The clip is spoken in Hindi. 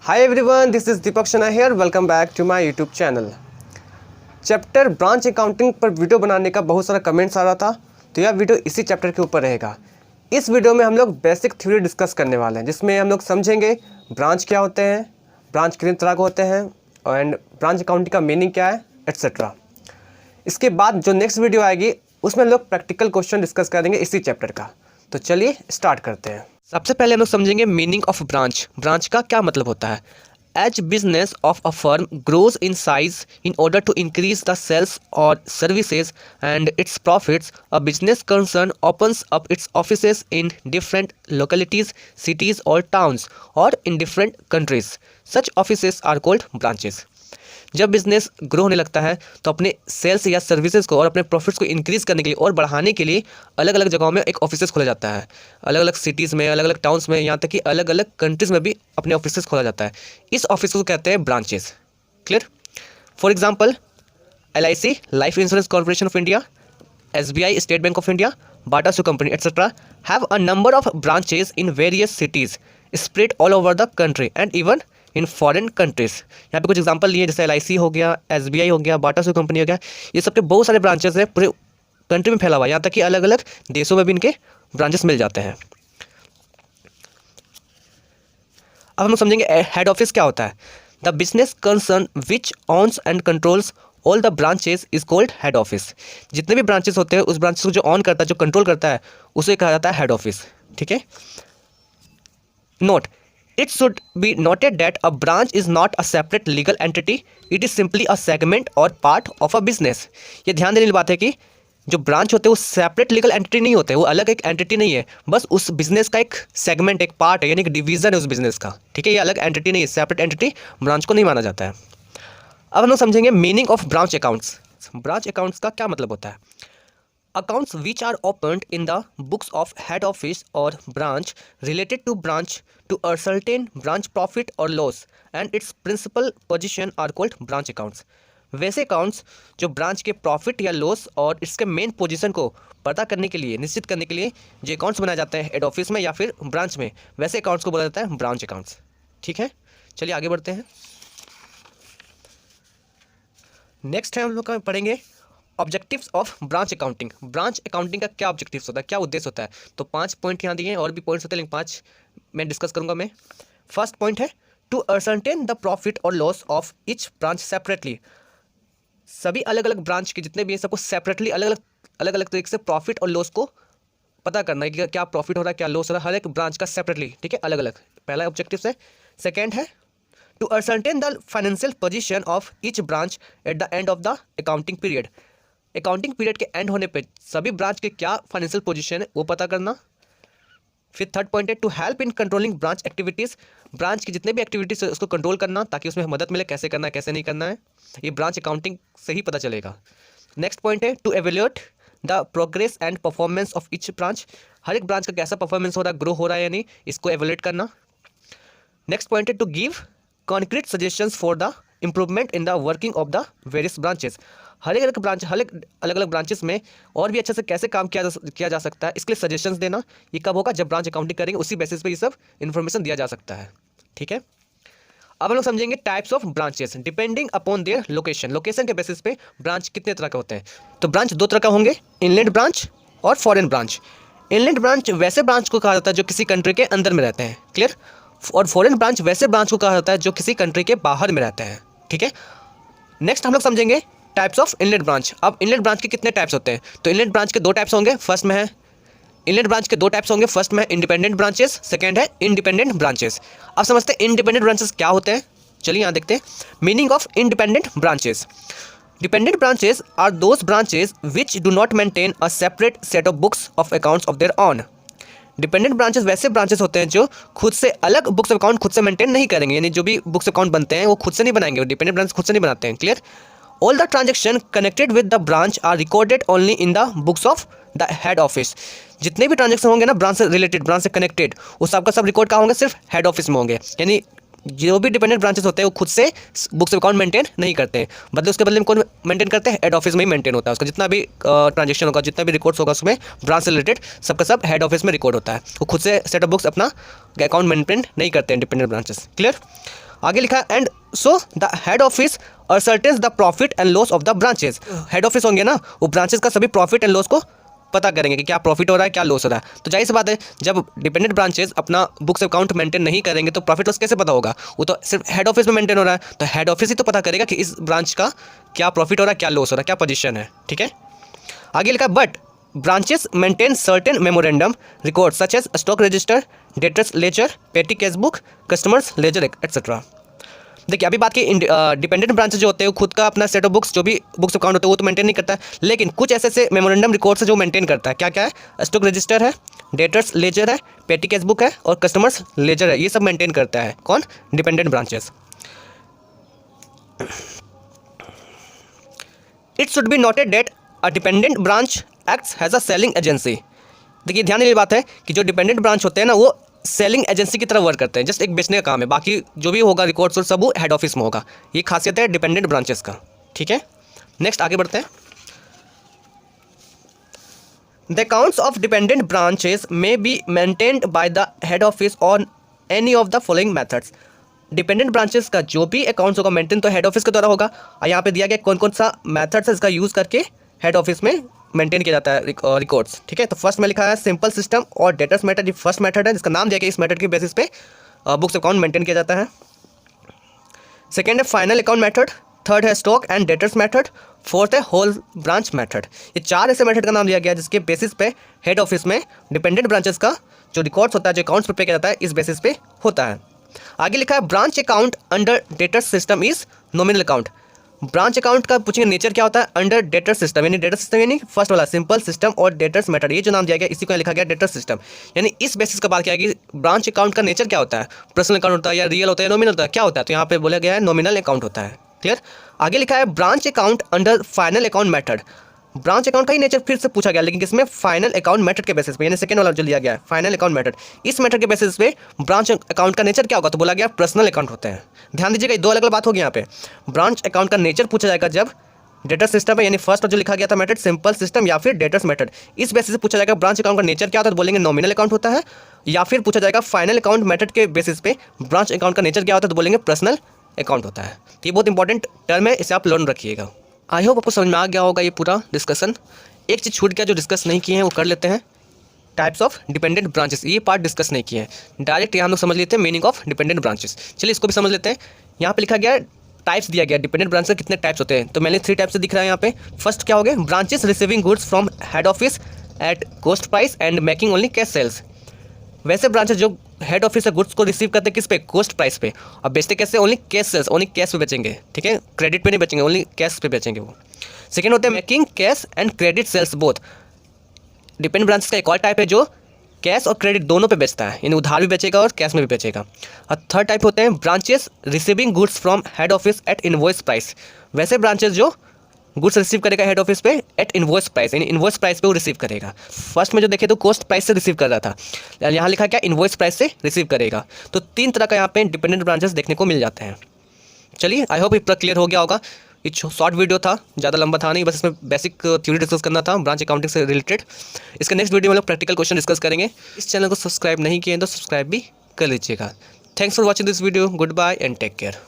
Hi everyone, this is Deepak Shana here. Welcome back to my YouTube channel. Chapter branch accounting पर वीडियो बनाने का बहुत सारा कमेंट्स आ रहा था, तो यह वीडियो इसी चैप्टर के ऊपर रहेगा। इस वीडियो में हम लोग बेसिक थ्योरी डिस्कस करने वाले हैं, जिसमें हम लोग समझेंगे ब्रांच क्या होते हैं, ब्रांच कितने तरह के होते हैं एंड ब्रांच अकाउंटिंग का मीनिंग क्या है, एट्सेट्रा। इसके बाद जो नेक्स्ट वीडियो आएगी उसमें हम लोग प्रैक्टिकल क्वेश्चन डिस्कस करेंगे इसी चैप्टर का। तो चलिए स्टार्ट करते हैं। सबसे पहले हम लोग समझेंगे मीनिंग ऑफ ब्रांच। ब्रांच का क्या मतलब होता है। As business of a firm grows in size in order to increase the sales or services and its profits, a business concern opens up its offices in different localities, cities or towns और in different countries. Such offices are called branches. जब बिजनेस ग्रो होने लगता है तो अपने सेल्स या सर्विसेज को और अपने प्रॉफिट्स को इंक्रीज़ करने के लिए और बढ़ाने के लिए अलग अलग जगहों में एक ऑफिसेज खोला जाता है। अलग अलग सिटीज़ में, अलग अलग टाउन्स में, यहाँ तक कि अलग अलग कंट्रीज़ में भी अपने ऑफिसेज खोला जाता है। इस ऑफिस को कहते हैं branches. Clear. For example, LIC life insurance corporation of India, SBI state bank of India, Bata shoe company etcetera have a number of branches in various cities spread all over the country and even in foreign countries. यहाँ पे कुछ एग्जांपल लिए, जैसे LIC हो गया, SBI हो गया, बाटा सू कंपनी हो गया, ये सबके बहुत सारे ब्रांचेस हैं, पूरे कंट्री में फैला हुआ है। यहाँ तक कि अलग अलग देशों में भी इनके ब्रांचेस मिल जाते हैं। अब हम लोग समझेंगे हेड ऑफिस क्या होता है। The business concern which owns and controls all the branches is called head office. जितने भी ब्रांचेस होते हैं उस ब्रांचेस को जो ऑन करता है, जो कंट्रोल करता है, उसे कहा जाता है हेड ऑफिस। ठीक है। Note, it should be noted that a branch is not a separate legal entity, it is simply a segment or part of a business। ये ध्यान देने वाली बात है कि जो ब्रांच होते हैं वो सेपरेट लीगल एंटिटी नहीं होते, वो अलग एक एंटिटी नहीं है, बस उस बिजनेस का एक सेगमेंट, एक पार्ट है, यानी एक डिवीजन है उस बिजनेस का। ठीक है, ये अलग एंटिटी नहीं है, सेपरेट एंटिटी ब्रांच को नहीं माना जाता है। अब हम लोग समझेंगे meaning of branch accounts. Branch accounts का क्या मतलब होता है। Accounts which are opened in the books of head office or branch related to branch to ascertain branch profit or loss and its principal position are called branch accounts। वैसे अकाउंट्स जो ब्रांच के प्रॉफिट या लॉस और इसके मेन पोजीशन को पता करने के लिए, निश्चित करने के लिए जो अकाउंट्स बनाए जाते हैं हेड ऑफिस में या फिर ब्रांच में, वैसे अकाउंट्स को बोला जाता है ब्रांच अकाउंट्स। ठीक है, चलिए आगे बढ़ते हैं। नेक्स्ट है हम लोग पढ़ेंगे objectives of branch accounting. Branch accounting का क्या ऑब्जेक्टिव्स होता है, क्या उद्देश्य होता है। तो 5 पॉइंट यहाँ दिए हैं, और भी पॉइंट्स होते हैं, लेकिन 5 मैं डिस्कस करूँगा मैं। फर्स्ट पॉइंट है टू असर्टेन द प्रॉफिट और loss of each branch separately. सभी अलग अलग ब्रांच के जितने भी हैं सबको सेपरेटली अलग अलग तरीके से प्रॉफिट और लॉस को पता करना है कि क्या प्रॉफिट हो रहा है, क्या लॉस हो रहा है, हर एक ब्रांच का सेपरेटली। ठीक है, अलग अलग, पहला ऑब्जेक्टिव है। सेकेंड है to ascertain the financial position of each branch at the end of the accounting period. Accounting period के एंड होने पे सभी ब्रांच के क्या फाइनेंशियल पोजीशन है वो पता करना। फिर थर्ड पॉइंट है to help in controlling branch activities. Branch की जितने भी एक्टिविटीज़ है उसको कंट्रोल करना, ताकि उसमें मदद मिले, कैसे करना है कैसे नहीं करना है, ये ब्रांच अकाउंटिंग से ही पता चलेगा। नेक्स्ट पॉइंट है to evaluate the progress and performance of each branch. हर एक ब्रांच का कैसा परफॉर्मेंस हो रहा है, ग्रो हो रहा है या नहीं, इसको एवेल्यूएट करना। नेक्स्ट पॉइंट है to give concrete suggestions for the improvement in the working of the various branches. हर एक अलग अलग ब्रांचेस में और भी अच्छे से कैसे काम किया जा सकता है, इसके लिए सजेशंस देना। ये कब होगा, जब ब्रांच अकाउंटिंग करेंगे, उसी बेसिस पे ये सब इन्फॉर्मेशन दिया जा सकता है। ठीक है। अब हम लोग समझेंगे types of branches depending upon their location. Location के बेसिस पे ब्रांच कितने तरह के होते हैं। तो ब्रांच 2 तरह का होंगे, इनलैंड ब्रांच और फॉरेन ब्रांच। इनलैंड ब्रांच वैसे ब्रांच को कहा जाता है जो किसी कंट्री के अंदर में रहते हैं। क्लियर। और फॉरेन ब्रांच वैसे ब्रांच को कहा जाता है जो किसी कंट्री के बाहर में रहते हैं। ठीक है। नेक्स्ट हम लोग समझेंगे टाइप्स ऑफ इनलैंड ब्रांच। अब इनलैंड ब्रांच के कितने टाइप्स होते हैं। तो इनलैंड ब्रांच के 2 टाइप्स होंगे। फर्स्ट में है इनलैंड ब्रांच के 2 टाइप्स होंगे। फर्स्ट में इंडिपेंडेंट ब्रांचेस, सेकंड है इंडिपेंडेंट ब्रांचेस। अब समझते हैं इंडिपेंडेंट ब्रांचेस क्या होते हैं। चलिए यहाँ देखते हैं meaning of independent branches. Dependent branches are those branches which do not maintain a separate set of books of accounts of their own. Dependent branches वैसे ब्रांचेस होते हैं जो खुद से अलग बुक्स ऑफ अकाउंट खुद से मेंटेन नहीं करेंगे, यानी जो भी बुक्स अकाउंट बनते हैं वो खुद से नहीं बनाएंगे। डिपेंडेंट ब्रांच खुद से नहीं बनाते हैं। Clear. All the transaction connected with the branch are recorded only in the books of the head office। जितने भी ट्रांजेक्शन होंगे ना ब्रांच से रिलेटेड, ब्रांच से कनेक्टेड, वो सबका सब रिकॉर्ड कहाँ होंगे, सिर्फ हेड ऑफिस में होंगे। यानी जो भी डिपेंडेंट ब्रांचेस होते हैं वो खुद से बुक्स अकाउंट मेंटेन नहीं करते हैं, बदले उसके बदले में कौन मेंटेन करते हैं, हेड ऑफिस में ही मेंटेन होता है। उसका जितना भी ट्रांजेक्शन होगा, जितना भी रिकॉर्ड्स होगा उसमें ब्रांच से रिलेटेड, सबका सब हेड ऑफिस में रिकॉर्ड होता है। वो खुद से सेट ऑफ बुक्स अपना अकाउंट मेंटेन नहीं करते हैं डिपेंडेंट ब्रांचेस। क्लियर। आगे लिखा है and so the head office ascertains the profit and loss of the branches. Head office होंगे ना, वो ब्रांचेस का सभी प्रॉफिट एंड लॉस को पता करेंगे कि क्या प्रॉफिट हो रहा है क्या लॉस हो रहा है। तो जाहिर सी बात है, जब डिपेंडेंट ब्रांचेस अपना बुक्स अकाउंट मेंटेन नहीं करेंगे तो प्रॉफिट लॉस कैसे पता होगा? वो तो सिर्फ हेड ऑफिस में मेंटेन हो रहा है, तो हेड ऑफिस ही तो पता करेगा कि इस ब्रांच का क्या प्रॉफिट हो रहा है क्या लॉस हो रहा है क्या पोजीशन है। ठीक है, आगे लिखा but branches maintain certain memorandum record such as stock register, debtors ledger, petty cash book, customers ledger etcetera. देखिए अभी बात की डिपेंडेंट ब्रांचेस जो होते हैं वो खुद का अपना सेट ऑफ बुक्स जो भी बुक्स अकाउंट होते हैं वो तो मेंटेन नहीं करता है, लेकिन कुछ ऐसे मेमोरेंडम रिकॉर्ड्स है जो मेंटेन करता है। क्या क्या है? स्टॉक रजिस्टर है, डेटर्स लेजर है, पेटी कैश बुक है और कस्टमर्स लेजर है। ये सब मेंटेन करता है कौन? Dependent branches. It should be noted that a dependent branch acts has a selling agency. देखिए ध्यान देने वाली बात है कि जो डिपेंडेंट ब्रांच होते हैं ना वो सेलिंग एजेंसी की तरह वर्क करते हैं, जस्ट एक बेचने का काम है, बाकी जो भी होगा रिकॉर्ड्स और सब वो हेड ऑफिस में होगा। ये खासियत है डिपेंडेंट ब्रांचेस का। ठीक है, नेक्स्ट आगे बढ़ते हैं। The accounts of dependent branches may be maintained by the head office on any of the following methods. Dependent branches का जो भी अकाउंट्स होगा मेंटेन तो हेड ऑफिस के द्वारा होगा, और यहाँ पे दिया गया कौन कौन सा मेथड्स है इसका यूज़ करके हेड ऑफिस में मेंटेन किया जाता है रिकॉर्ड्स। ठीक है, तो फर्स्ट में लिखा है सिंपल सिस्टम और डेटर्स मेथड। ये फर्स्ट मेथड है जिसका नाम दिया गया, इस मेथड के बेसिस पे बुक्स अकाउंट मेंटेन किया जाता है। सेकेंड है फाइनल अकाउंट मेथड, थर्ड है stock and debtors method, fourth है होल ब्रांच मेथड। ये चार ऐसे मेथड का नाम दिया गया जिसके बेसिस पे हेड ऑफिस में डिपेंडेंट ब्रांचेस का जो रिकॉर्ड्स होता है, जो अकाउंट्स प्रिपेयर किया जाता है, इस बेसिस पे होता है। आगे लिखा है branch account under debtors system is nominal account. Branch account का पूछेंगे नेचर क्या होता है? अंडर डेटर सिस्टम, यानी डेटर सिस्टम यानी फर्स्ट वाला सिंपल सिस्टम और डेटर्स मेथड, ये जो नाम दिया गया इसी को लिखा गया डेटर सिस्टम। यानी इस बेसिस का बात किया गया कि ब्रांच अकाउंट का नेचर क्या होता है, पर्सनल अकाउंट होता है या रियल होता है या नॉमिनल होता है, क्या होता है? तो यहाँ पे बोला गया है नॉमिनल अकाउंट होता है। क्लियर? आगे लिखा है branch account under final account method. Branch account का ही नेचर फिर से पूछा गया, लेकिन किसमें? फाइनल अकाउंट मेथड के बेसिस पे, यानी सेकंड वाला जो लिया गया है फाइनल अकाउंट मेथड, इस मेथड के बेसिस पे ब्रांच अकाउंट का नेचर क्या होगा? तो बोला गया पर्सनल अकाउंट होते हैं। ध्यान दीजिएगा, दो अलग अलग बात होगी यहाँ पे। ब्रांच अकाउंट का नेचर पूछा जाएगा जब डेटर सिस्टम है, यानी फर्स्ट जो लिखा गया था मेथड सिंपल सिस्टम या फिर डेटर्स मेथड, इस बेसिस से पूछा जाएगा ब्रांच अकाउंट का नेचर क्या होता है, तो बोलेंगे नॉमिनल अकाउंट होता है। या फिर पूछा जाएगा फाइनल अकाउंट मेथड के बेसिस पे ब्रांच अकाउंट का नेचर क्या होता है, तो बोलेंगे पर्सनल अकाउंट होता है। तो ये बहुत इंपॉर्टेंट टर्म है, इसे आप लर्न रखिएगा। आई होप आपको समझ में आ गया होगा ये पूरा डिस्कशन। एक चीज़ छूट गया जो डिस्कस नहीं किए हैं वो कर लेते हैं, टाइप्स ऑफ डिपेंडेंट ब्रांचेस। ये पार्ट डिस्कस नहीं किए हैं, डायरेक्ट यहाँ हम लोग समझ लेते हैं मीनिंग ऑफ डिपेंडेंट ब्रांचेस। चलिए इसको भी समझ लेते हैं। यहाँ पे लिखा गया टाइप्स दिया गया, डिपेंडेंट ब्रांच के कितने टाइप्स होते हैं, तो मैंने 3 टाइप्स से दिख रहा है यहाँ पे। फर्स्ट क्या हो गया? Branches receiving goods from head office at cost price and making only cash sales. वैसे ब्रांचेस जो हेड ऑफिस से गुड्स को रिसीव करते हैं किस पे? कॉस्ट प्राइस पे, और बेचते कैसे? Only cash sales, only cash पे बेचेंगे। ठीक है, क्रेडिट पे नहीं बेचेंगे, ओनली कैश पे बेचेंगे वो। सेकेंड होते हैं making cash and credit sales both. Dependent branch का एक और टाइप है जो कैश और क्रेडिट दोनों पे बेचता है, यानी उधार भी बेचेगा और कैश में भी बेचेगा। और थर्ड टाइप होते हैं branches receiving goods from head office eight invoice price. वैसे ब्रांचेस जो गुड्स रिसीव करेगा हेड ऑफिस पे एट इनवॉइस प्राइस, यानी इनवॉइस प्राइस पे वो रिसीव करेगा। फर्स्ट में जो देखे तो कॉस्ट प्राइस से रिसीव कर रहा था, यहाँ लिखा क्या? इनवॉइस प्राइस से रिसीव करेगा। तो 3 तरह का यहाँ पे डिपेंडेंट ब्रांचेस देखने को मिल जाते हैं। चलिए आई होप ये पूरा क्लियर हो गया होगा। ये शॉर्ट वीडियो था, ज़्यादा लंबा था नहीं, बस इसमें बेसिक थ्योरी डिस्कस करना था ब्रांच अकाउंटिंग से रिलेटेड। इसके नेक्स्ट वीडियो में लोग प्रैक्टिकल क्वेश्चन डिस्कस करेंगे। इस चैनल को सब्सक्राइब नहीं किए तो सब्सक्राइब भी कर लीजिएगा। Thanks for watching this video, good bye and take care.